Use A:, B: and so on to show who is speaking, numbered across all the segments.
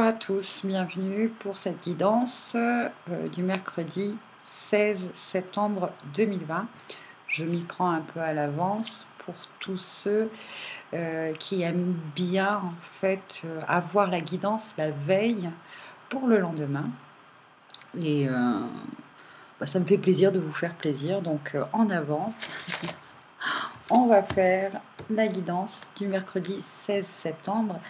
A: à tous, bienvenue pour cette guidance du mercredi 16 septembre 2020. Je m'y prends un peu à l'avance pour tous ceux qui aiment bien en fait avoir la guidance la veille pour le lendemain. Et ça me fait plaisir de vous faire plaisir, donc en avant, on va faire la guidance du mercredi 16 septembre,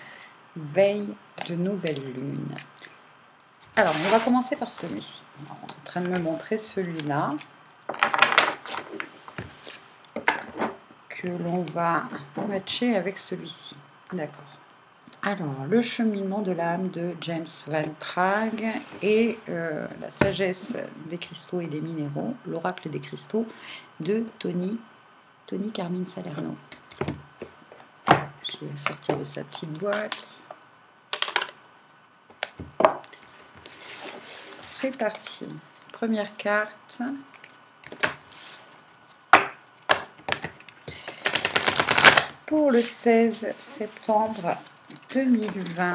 A: veille de nouvelle lune. Alors, on va commencer par celui-ci. On est en train de me montrer celui-là que l'on va matcher avec celui-ci. D'accord. Alors, le cheminement de l'âme de James Van Praagh et la sagesse des cristaux et des minéraux, l'oracle des cristaux de Tony Carmine Salerno. Je vais sortir de sa petite boîte. C'est parti. Première carte. Pour le 16 septembre 2020,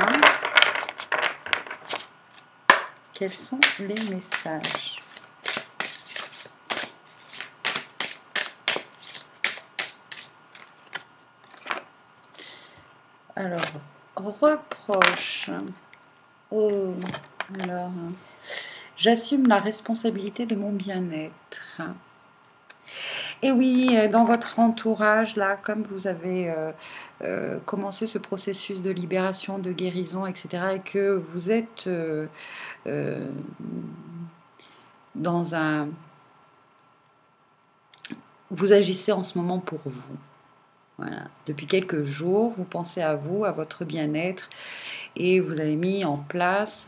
A: quels sont les messages? Alors, reproche. Oh, alors, j'assume la responsabilité de mon bien-être. Et oui, dans votre entourage, là, comme vous avez commencé ce processus de libération, de guérison, etc., et que vous êtes dans un... Vous agissez en ce moment pour vous. Voilà. Depuis quelques jours, vous pensez à vous, à votre bien-être, et vous avez mis en place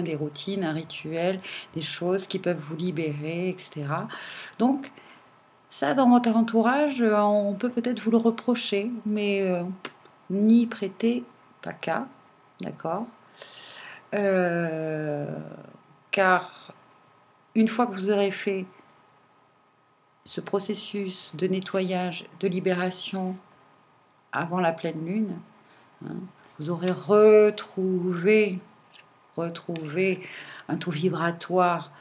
A: des routines, un rituel, des choses qui peuvent vous libérer, etc. Donc, ça, dans votre entourage, on peut peut-être vous le reprocher, mais n'y prêtez pas cas, d'accord? Car une fois que vous aurez fait ce processus de nettoyage, de libération avant la pleine lune, vous aurez retrouvé un taux vibratoire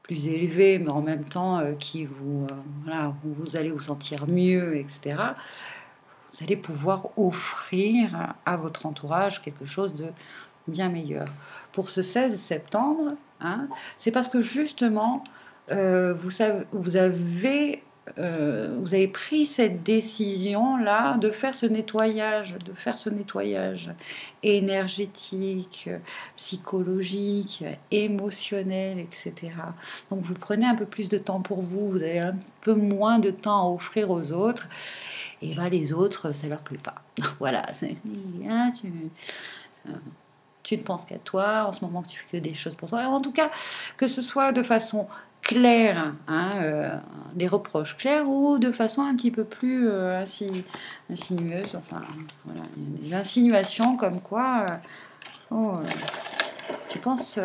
A: plus élevé, mais en même temps qui vous, voilà, où vous allez vous sentir mieux, etc. Vous allez pouvoir offrir à votre entourage quelque chose de bien meilleur. Pour ce 16 septembre, c'est parce que justement, vous avez pris cette décision-là de faire ce nettoyage, énergétique, psychologique, émotionnel, etc. Donc vous prenez un peu plus de temps pour vous, vous avez un peu moins de temps à offrir aux autres, et ben les autres, ça leur plaît pas. Voilà, tu ne penses qu'à toi, en ce moment que tu fais que des choses pour toi. En tout cas, que ce soit de façon claire, les reproches clairs, ou de façon un petit peu plus insinueuse. Enfin, voilà, il y a des insinuations comme quoi tu penses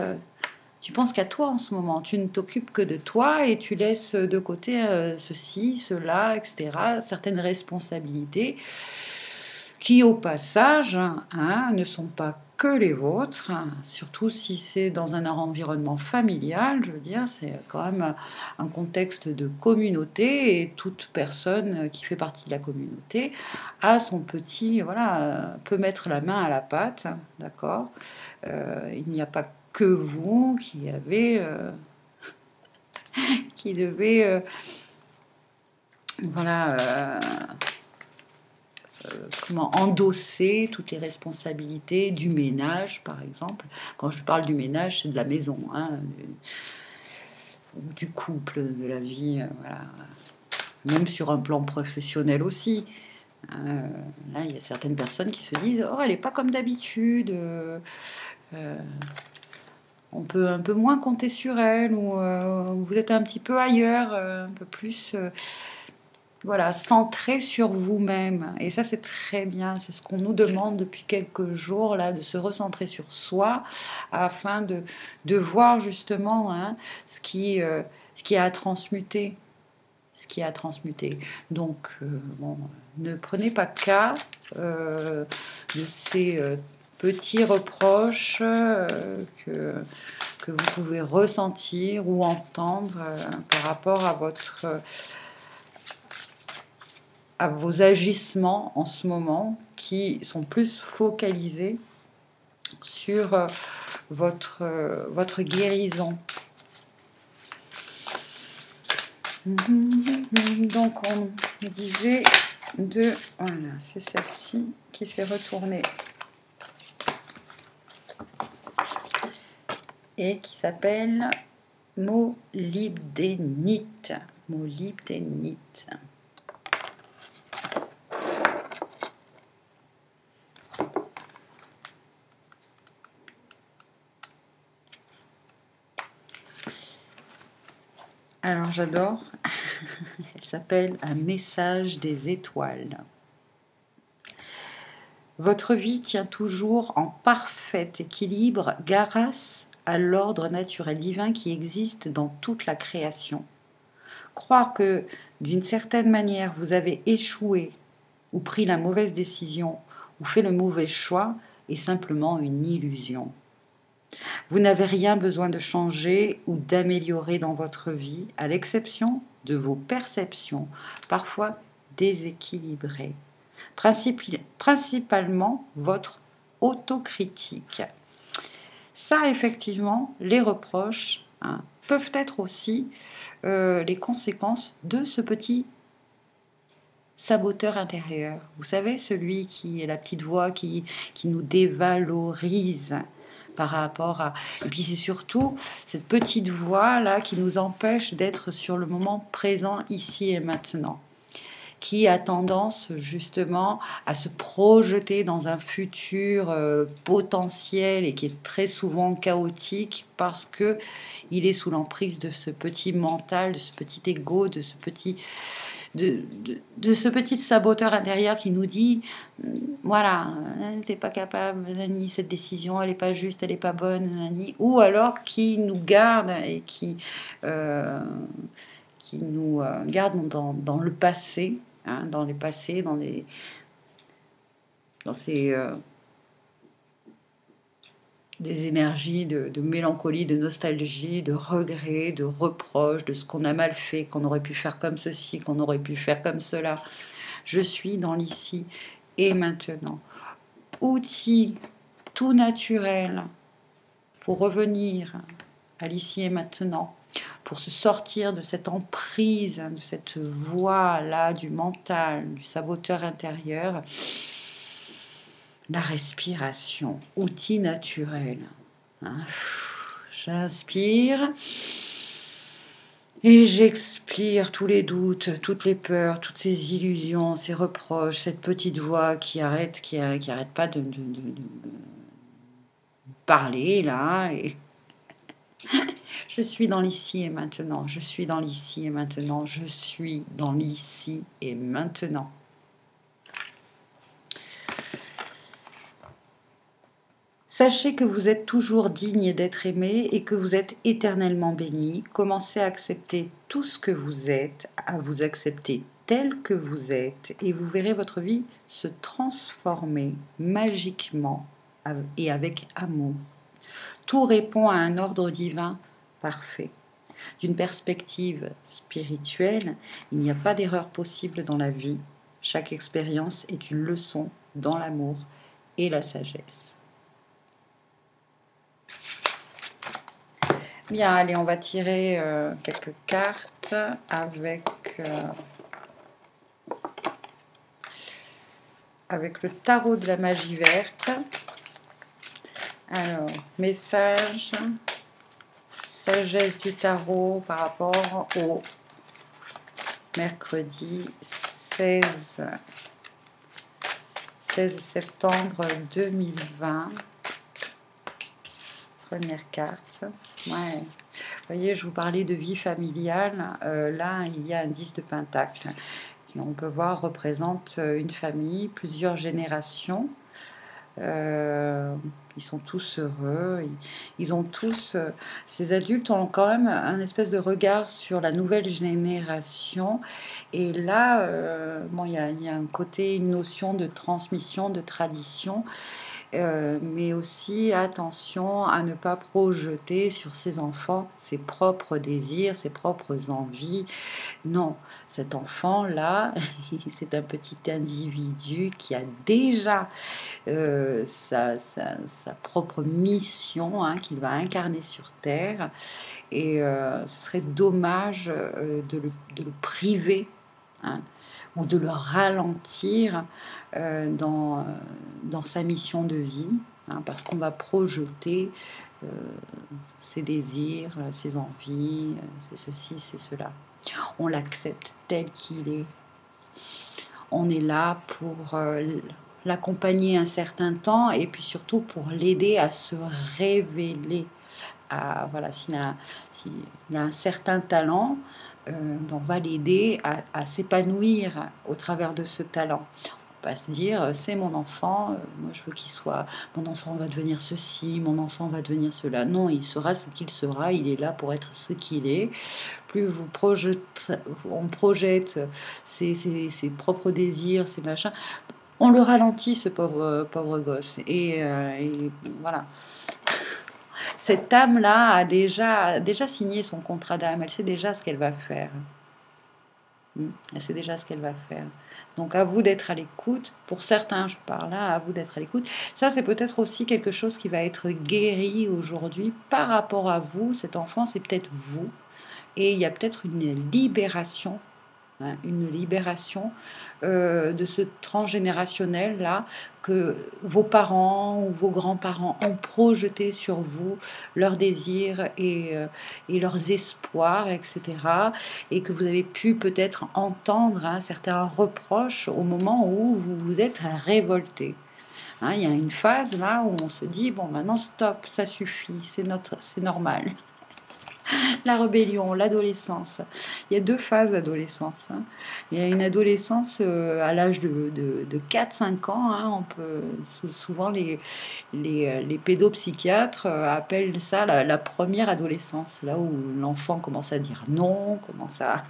A: qu'à toi en ce moment. Tu ne t'occupes que de toi et tu laisses de côté ceci, cela, etc. Certaines responsabilités qui, au passage, ne sont pas que les vôtres, surtout si c'est dans un environnement familial, je veux dire, c'est quand même un contexte de communauté et toute personne qui fait partie de la communauté a son petit, voilà, peut mettre la main à la pâte, d'accord. Il n'y a pas que vous qui avez, qui devez, voilà. Comment endosser toutes les responsabilités du ménage, par exemple. Quand je parle du ménage, c'est de la maison, du couple, de la vie, voilà. Même sur un plan professionnel aussi. Là, il y a certaines personnes qui se disent « Oh, elle n'est pas comme d'habitude, on peut un peu moins compter sur elle, ou vous êtes un petit peu ailleurs, un peu plus... Voilà, centré sur vous-même. Et ça, c'est très bien. C'est ce qu'on nous demande depuis quelques jours, là, de se recentrer sur soi, afin de voir justement ce qui a à transmuter, ce qui est à transmuter. Donc, bon, ne prenez pas cas de ces petits reproches que vous pouvez ressentir ou entendre par rapport à vos agissements en ce moment, qui sont plus focalisés sur votre guérison. Donc on me disait de... Voilà, c'est celle-ci qui s'est retournée et qui s'appelle molybdénite. Molybdénite. Alors j'adore, elle s'appelle Un message des étoiles. Votre vie tient toujours en parfait équilibre grâce à l'ordre naturel divin qui existe dans toute la création. Croire que d'une certaine manière vous avez échoué ou pris la mauvaise décision ou fait le mauvais choix est simplement une illusion. Vous n'avez rien besoin de changer ou d'améliorer dans votre vie, à l'exception de vos perceptions, parfois déséquilibrées. Principalement votre autocritique. Ça, effectivement, les reproches peuvent être aussi les conséquences de ce petit saboteur intérieur. Vous savez, celui qui est la petite voix qui nous dévalorise par rapport à... Et puis c'est surtout cette petite voix-là qui nous empêche d'être sur le moment présent, ici et maintenant, qui a tendance justement à se projeter dans un futur potentiel et qui est très souvent chaotique parce que il est sous l'emprise de ce petit mental, de ce petit ego, de ce petit saboteur intérieur qui nous dit voilà, t'es pas capable, Nani, cette décision elle est pas juste, elle est pas bonne, Nani. Ou alors qui nous garde et qui nous garde dans le passé, dans les passés, dans ces des énergies de mélancolie, de nostalgie, de regret, de reproche, de ce qu'on a mal fait, qu'on aurait pu faire comme ceci, qu'on aurait pu faire comme cela. Je suis dans l'ici et maintenant. Outil tout naturel pour revenir à l'ici et maintenant, pour se sortir de cette emprise, de cette voie-là du mental, du saboteur intérieur. La respiration, outil naturel. J'inspire et j'expire tous les doutes, toutes les peurs, toutes ces illusions, ces reproches, cette petite voix qui arrête pas de parler là. Et je suis dans l'ici et maintenant. Je suis dans l'ici et maintenant. Je suis dans l'ici et maintenant. Sachez que vous êtes toujours digne d'être aimé et que vous êtes éternellement béni. Commencez à accepter tout ce que vous êtes, à vous accepter tel que vous êtes, et vous verrez votre vie se transformer magiquement et avec amour. Tout répond à un ordre divin parfait. D'une perspective spirituelle, il n'y a pas d'erreur possible dans la vie. Chaque expérience est une leçon dans l'amour et la sagesse. Bien, allez, on va tirer quelques cartes avec le tarot de la magie verte. Alors, message, sagesse du tarot par rapport au mercredi 16 septembre 2020. Première carte. Ouais. Vous voyez, je vous parlais de vie familiale. Là, il y a un 10 de pentacle qui, on peut voir, représente une famille, plusieurs générations. Ils sont tous heureux. Ils ont tous... ces adultes ont quand même un espèce de regard sur la nouvelle génération. Et là, bon, il y a un côté, une notion de transmission, de tradition. Mais aussi attention à ne pas projeter sur ses enfants ses propres désirs, ses propres envies. Non, cet enfant-là, c'est un petit individu qui a déjà sa propre mission, hein, qu'il va incarner sur Terre. Et ce serait dommage de le priver, hein, ou de le ralentir dans sa mission de vie, hein, parce qu'on va projeter euh, ses désirs, ses envies, c'est ceci, c'est cela. On l'accepte tel qu'il est. On est là pour l'accompagner un certain temps et puis surtout pour l'aider à se révéler. Voilà, s'il a un certain talent, on va l'aider à s'épanouir au travers de ce talent. On va pas se dire, c'est mon enfant, moi je veux qu'il soit, mon enfant va devenir ceci, mon enfant va devenir cela. Non, il sera ce qu'il sera, il est là pour être ce qu'il est. Plus on projette ses propres désirs, ses machins, on le ralentit, ce pauvre gosse. Et voilà. Cette âme-là a déjà signé son contrat d'âme, elle sait déjà ce qu'elle va faire. Elle sait déjà ce qu'elle va faire. Donc à vous d'être à l'écoute. Pour certains, je parle là, à vous d'être à l'écoute. Ça, c'est peut-être aussi quelque chose qui va être guéri aujourd'hui par rapport à vous. Cet enfant, c'est peut-être vous. Et il y a peut-être une libération, hein, de ce transgénérationnel-là que vos parents ou vos grands-parents ont projeté sur vous, leurs désirs et leurs espoirs, etc. Et que vous avez pu peut-être entendre, hein, certains reproches au moment où vous vous êtes révolté. Hein, il y a une phase là où on se dit, bon, maintenant stop, ça suffit, c'est normal. La rébellion, l'adolescence. Il y a deux phases d'adolescence, hein. Il y a une adolescence à l'âge de 4-5 ans. Hein, souvent, les pédopsychiatres appellent ça la première adolescence, là où l'enfant commence à dire non, commence à...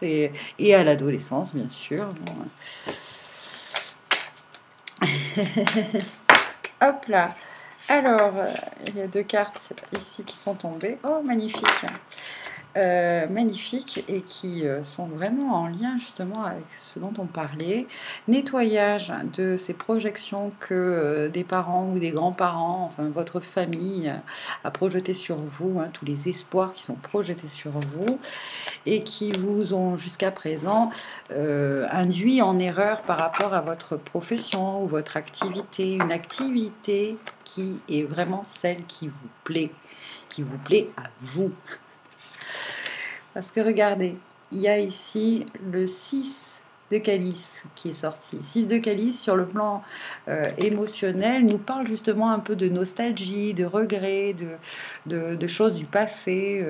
A: Et à l'adolescence, bien sûr. Bon. Hop là. Alors, il y a deux cartes ici qui sont tombées. Oh, magnifique. Magnifiques et qui sont vraiment en lien justement avec ce dont on parlait. Nettoyage de ces projections que des parents ou des grands-parents, enfin votre famille a projeté sur vous, hein, tous les espoirs qui sont projetés sur vous et qui vous ont jusqu'à présent induit en erreur par rapport à votre profession ou votre activité, une activité qui est vraiment celle qui vous plaît à vous. Parce que regardez, il y a ici le 6 de calice qui est sorti. 6 de calice sur le plan émotionnel nous parle justement un peu de nostalgie, de regrets, de choses du passé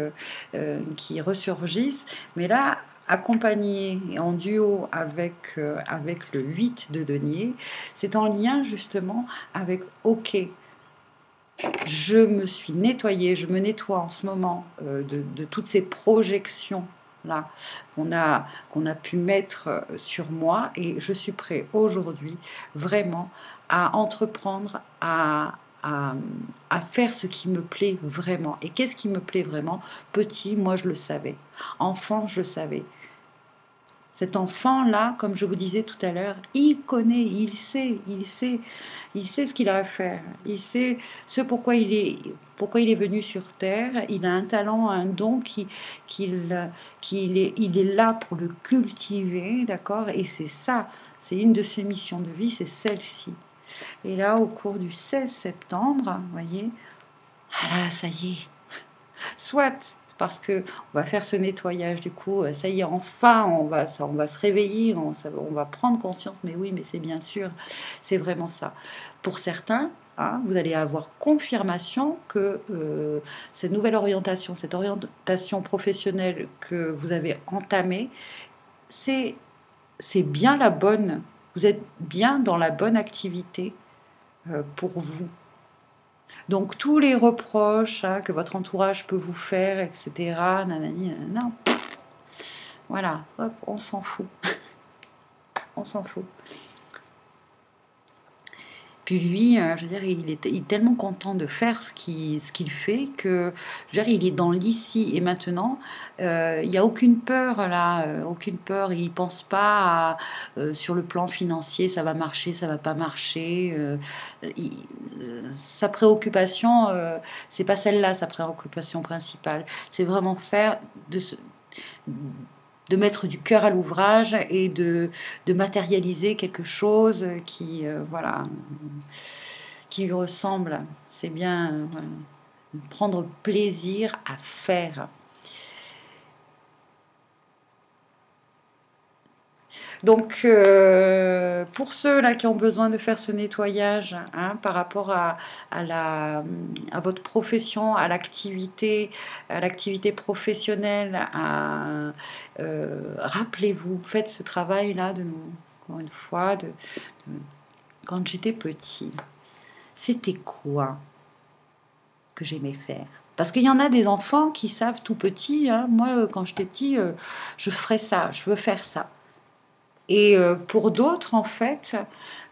A: qui ressurgissent. Mais là, accompagné et en duo avec le 8 de denier, c'est en lien justement avec « Ok ». Je me suis nettoyée, je me nettoie en ce moment de toutes ces projections-là qu'on a pu mettre sur moi et je suis prêt aujourd'hui vraiment à entreprendre, à faire ce qui me plaît vraiment. Et qu'est-ce qui me plaît vraiment? Petit, moi je le savais. Enfant, je le savais. Cet enfant-là, comme je vous disais tout à l'heure, il connaît, il sait ce qu'il a à faire. Il sait pourquoi il est venu sur Terre. Il a un talent, un don il est là pour le cultiver, d'accord? Et c'est ça, c'est une de ses missions de vie, c'est celle-ci. Et là, au cours du 16 septembre, vous voyez, ah là, ça y est, soit... parce qu'on va faire ce nettoyage, du coup, ça y est, enfin, on va se réveiller, on va prendre conscience, mais oui, mais c'est bien sûr, c'est vraiment ça. Pour certains, hein, vous allez avoir confirmation que cette nouvelle orientation, cette orientation professionnelle que vous avez entamée, c'est bien la bonne, vous êtes bien dans la bonne activité, pour vous. Donc tous les reproches hein, que votre entourage peut vous faire, etc., nanani, nanana, voilà, hop, on s'en fout. On s'en fout. Puis lui, je veux dire, il est tellement content de faire ce qu'il fait que, je veux dire, il est dans l'ici et maintenant. Il n'y a aucune peur là, aucune peur. Il pense pas à, sur le plan financier, ça va marcher, ça va pas marcher. Sa préoccupation, c'est pas celle-là, sa préoccupation principale. C'est vraiment faire de mettre du cœur à l'ouvrage et de matérialiser quelque chose qui, voilà, qui lui ressemble. C'est bien voilà, prendre plaisir à faire. Donc, pour ceux-là qui ont besoin de faire ce nettoyage hein, par rapport à votre profession, à l'activité professionnelle, rappelez-vous, faites ce travail-là de nous, encore une fois, quand j'étais petit, c'était quoi que j'aimais faire? Parce qu'il y en a des enfants qui savent tout petit, hein, moi quand j'étais petit, je ferais ça, je veux faire ça. Et pour d'autres, en fait,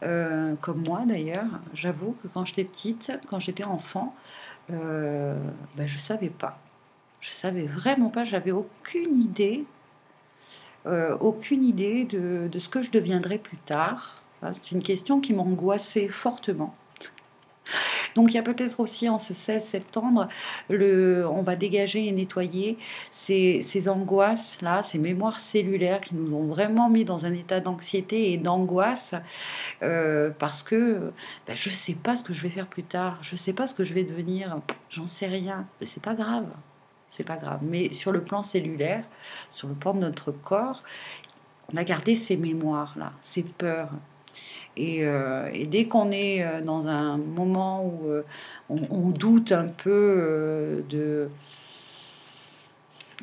A: comme moi d'ailleurs, j'avoue que quand j'étais petite, quand j'étais enfant, ben, je savais pas. Je savais vraiment pas, j'avais aucune idée de ce que je deviendrais plus tard. Hein, c'est une question qui m'angoissait fortement. Donc il y a peut-être aussi en ce 16 septembre, on va dégager et nettoyer ces angoisses-là, ces mémoires cellulaires qui nous ont vraiment mis dans un état d'anxiété et d'angoisse parce que ben, je ne sais pas ce que je vais faire plus tard, je ne sais pas ce que je vais devenir, j'en sais rien, mais c'est pas grave. C'est pas grave. Mais sur le plan cellulaire, sur le plan de notre corps, on a gardé ces mémoires-là, ces peurs. Et dès qu'on est dans un moment où on doute un peu de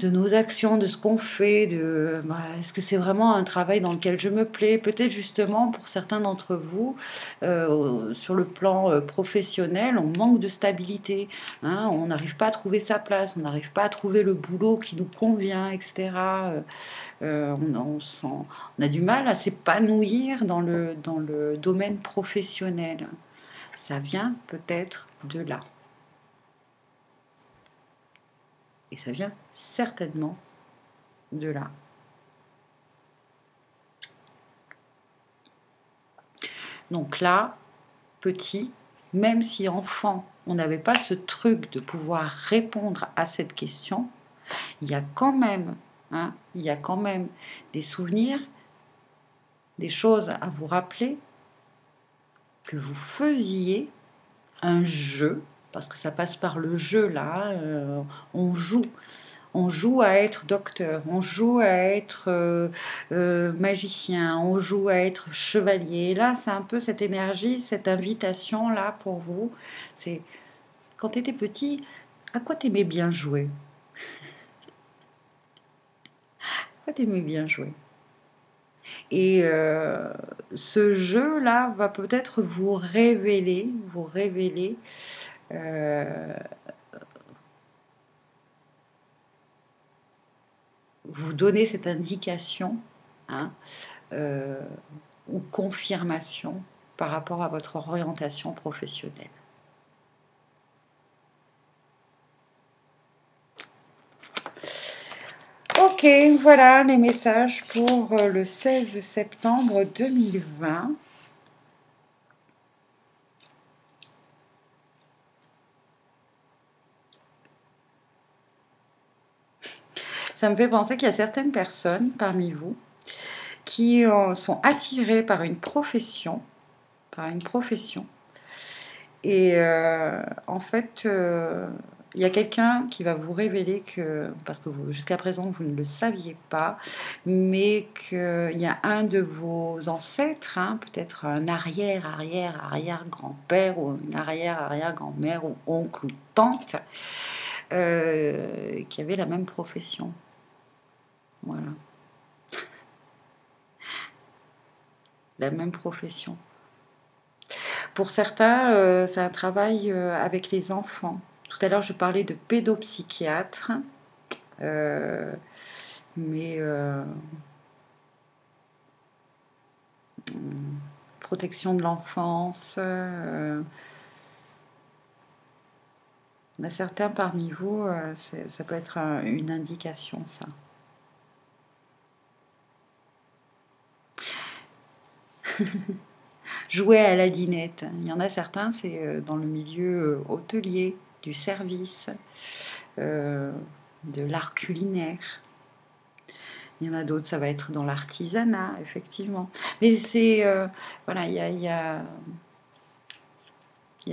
A: nos actions, de ce qu'on fait, est-ce que c'est vraiment un travail dans lequel je me plais? Peut-être justement pour certains d'entre vous, sur le plan professionnel, on manque de stabilité, hein, on n'arrive pas à trouver sa place, on n'arrive pas à trouver le boulot qui nous convient, etc. On a du mal à s'épanouir dans le domaine professionnel. Ça vient peut-être de là. Et ça vient certainement de là. Donc là, petit, même si enfant, on n'avait pas ce truc de pouvoir répondre à cette question, il y a quand même, hein, il y a quand même des souvenirs, des choses à vous rappeler que vous faisiez un jeu, parce que ça passe par le jeu là, on joue à être docteur, on joue à être magicien, on joue à être chevalier. Et là, c'est un peu cette énergie, cette invitation là pour vous. C'est quand tu étais petit, à quoi t'aimais bien jouer? À quoi t'aimais bien jouer? Et ce jeu-là va peut-être vous révéler euh, vous donner cette indication hein, euh, ou confirmation par rapport à votre orientation professionnelle. Ok, voilà les messages pour le 16 septembre 2020. Ça me fait penser qu'il y a certaines personnes parmi vous qui sont attirées par une profession, et en fait, il y a quelqu'un qui va vous révéler que, parce que jusqu'à présent vous ne le saviez pas, mais qu'il y a un de vos ancêtres, hein, peut-être un arrière-grand-père ou une arrière-grand-mère ou oncle ou tante, qui avait la même profession. Voilà. La même profession. Pour certains, c'est un travail avec les enfants. Tout à l'heure, je parlais de pédopsychiatre, mais protection de l'enfance. Il y en a certains parmi vous, ça peut être une indication, ça. Jouer à la dinette. Il y en a certains, c'est dans le milieu hôtelier, du service, de l'art culinaire. Il y en a d'autres, ça va être dans l'artisanat, effectivement. Mais c'est... voilà, il y a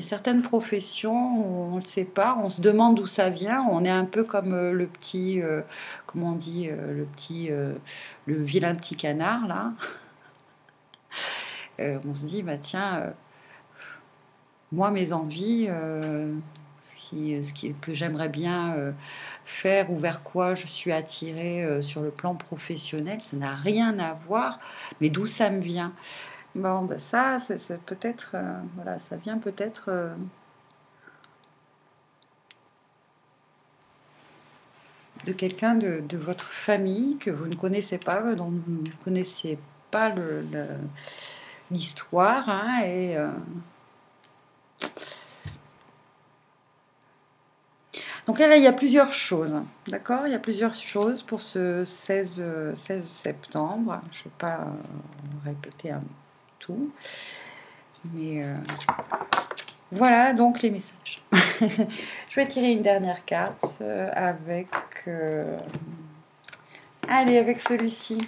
A: certaines professions où on ne sait pas, on se demande d'où ça vient. On est un peu comme le petit... comment on dit le vilain petit canard, là. On se dit, bah tiens, moi, mes envies, que j'aimerais bien faire ou vers quoi je suis attirée sur le plan professionnel, ça n'a rien à voir, mais d'où ça me vient? Bon, bah ça, c'est peut-être, voilà, ça vient peut-être de quelqu'un de votre famille que vous ne connaissez pas, dont vous ne connaissez pas l'histoire, hein, et donc là, il y a plusieurs choses, d'accord? Il y a plusieurs choses pour ce 16 septembre. Je ne vais pas répéter tout, mais voilà donc les messages. Je vais tirer une dernière carte avec... allez, avec celui-ci,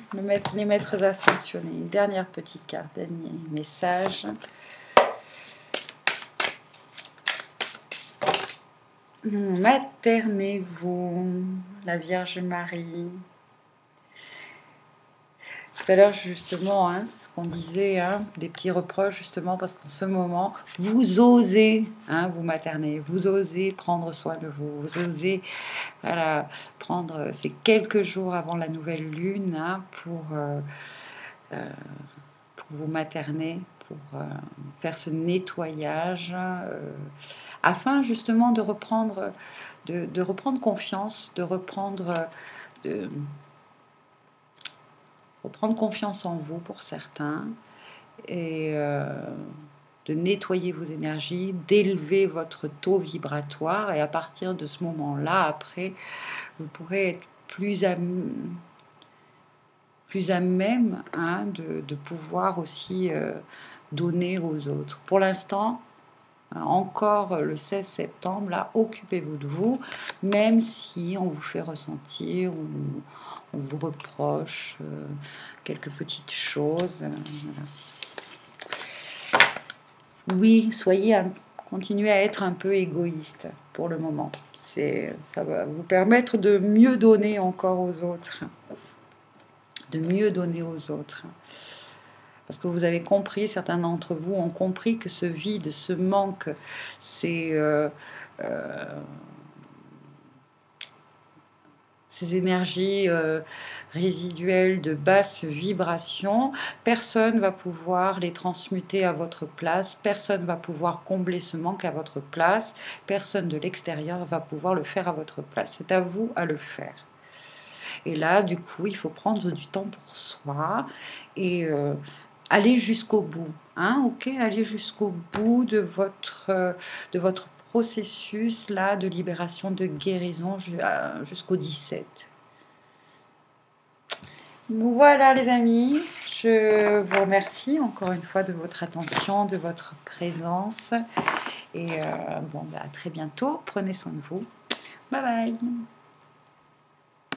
A: les maîtres ascensionnés. Une dernière petite carte, dernier message. Maternez-vous, la Vierge Marie. Tout à l'heure, justement, hein, c'est ce qu'on disait, hein, des petits reproches, justement, parce qu'en ce moment, vous osez vous materner, vous osez prendre soin de vous, vous osez voilà, prendre ces quelques jours avant la nouvelle lune pour vous materner, pour faire ce nettoyage, afin justement de reprendre confiance, de reprendre confiance en vous pour certains, et de nettoyer vos énergies, d'élever votre taux vibratoire, et à partir de ce moment-là, après, vous pourrez être plus à même de pouvoir aussi donner aux autres. Pour l'instant, encore le 16 septembre, là, occupez-vous de vous, même si on vous fait ressentir ou on vous reproche quelques petites choses. Voilà. Oui, continuez à être un peu égoïste pour le moment. Ça va vous permettre de mieux donner encore aux autres. De mieux donner aux autres. Parce que vous avez compris, certains d'entre vous ont compris que ce vide, ce manque, ces énergies résiduelles de basse vibration, personne ne va pouvoir les transmuter à votre place, personne ne va pouvoir combler ce manque à votre place, personne de l'extérieur va pouvoir le faire à votre place. C'est à vous à le faire. Et là, du coup, il faut prendre du temps pour soi et aller jusqu'au bout. Ok, aller jusqu'au bout de votre processus là de libération, de guérison jusqu'au 17. Voilà les amis, je vous remercie encore une fois de votre attention, de votre présence. Et à très bientôt. Prenez soin de vous. Bye bye.